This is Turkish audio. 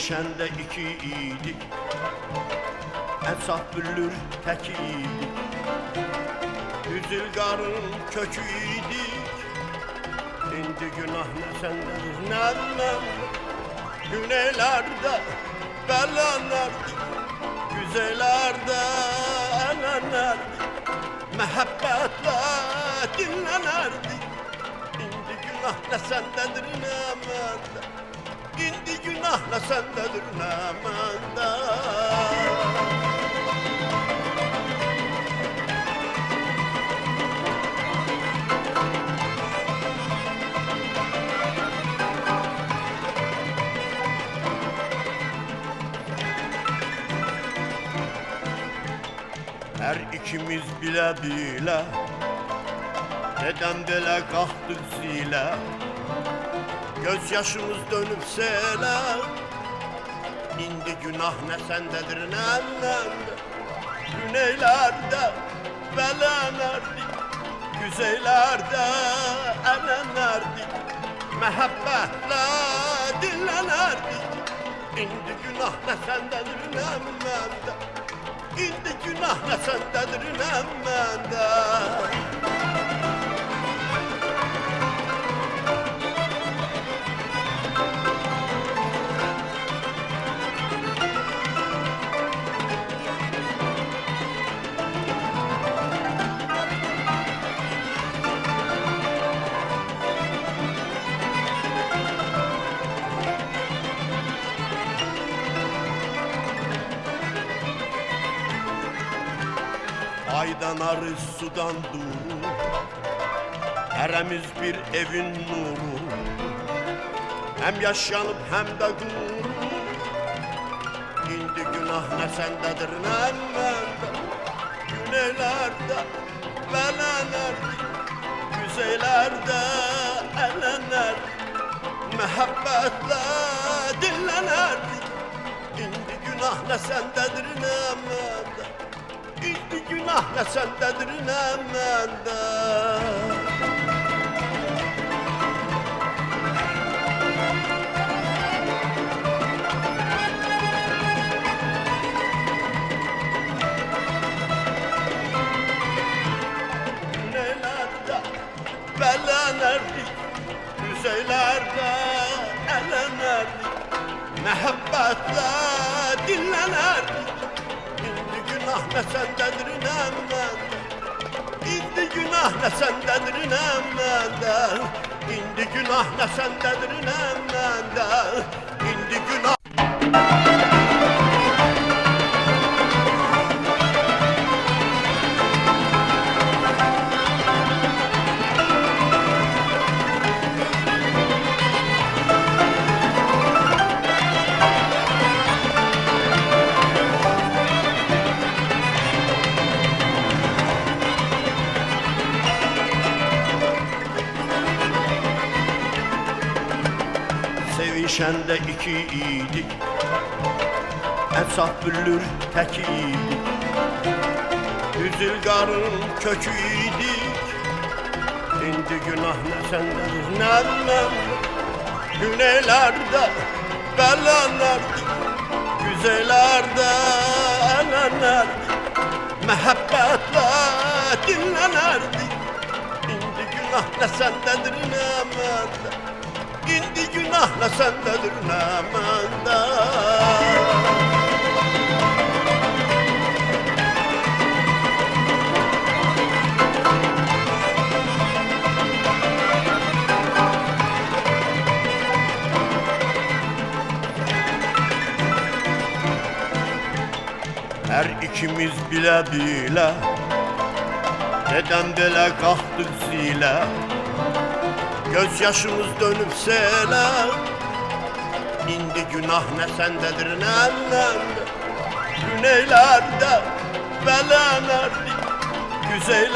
Sevişende iki idik, Ensaf büllür tek idik, Üzülgarın kökü idik. İndi günah ne sendedir nem, Güneylerde belenlerdik, Güzellerde elenlerdik, Mehebbetle dinlenerdik. İndi günah ne sendedir ne mende, İndi günah ne sendedir ne mende. Her ikimiz bile bile neden böyle kalktık zile, gözyaşımız dönüp sele. İndi günah ne sendedir ne mende, Güneylerde belenlerdik, Güzellerde elenlerdik, Mehebbetle dinlenerdik. İndi günah ne sendedir ne mende, İndi günah ne sendedir ne mende. Aydan arı sudan duru, Heremiz bir evin nuru, Hem yaşanıp hem de gurur. İndi günah ne sendedir ne mende, Güneylerde belenlerdik, Güzellerde elenlerdik, Mehebbetle dinlenerdik. İndi günah ne sendedir ne mende, İndi günah ne sendedir ne mende. Güneylerde belenlerdik, Güzellerde elenlerdik, Mehebbetle dinlenerdik. Günah ne sendedir ne mende, İndi günah ne sendedir ne mende, İndi günah ne sendedir ne mende, İndi günah. Sevişende iki idik, Ensaf büllür tek idik, Üzülgarın kökü idik. İndi günah ne sendedir ne mende, Güneylerde belenlerdik, Güzellerde elenlerdik, Mehebbetle dinlenerdik. İndi günah ne sendedir ne mende, İndi günah ne sendedir ne mende. Her ikimiz bile bile neden böyle kalktık zile, gözyaşımız dönüp sele. İndi günah ne sendedir ne mende, Güneylerde belenlerdik, Güzeller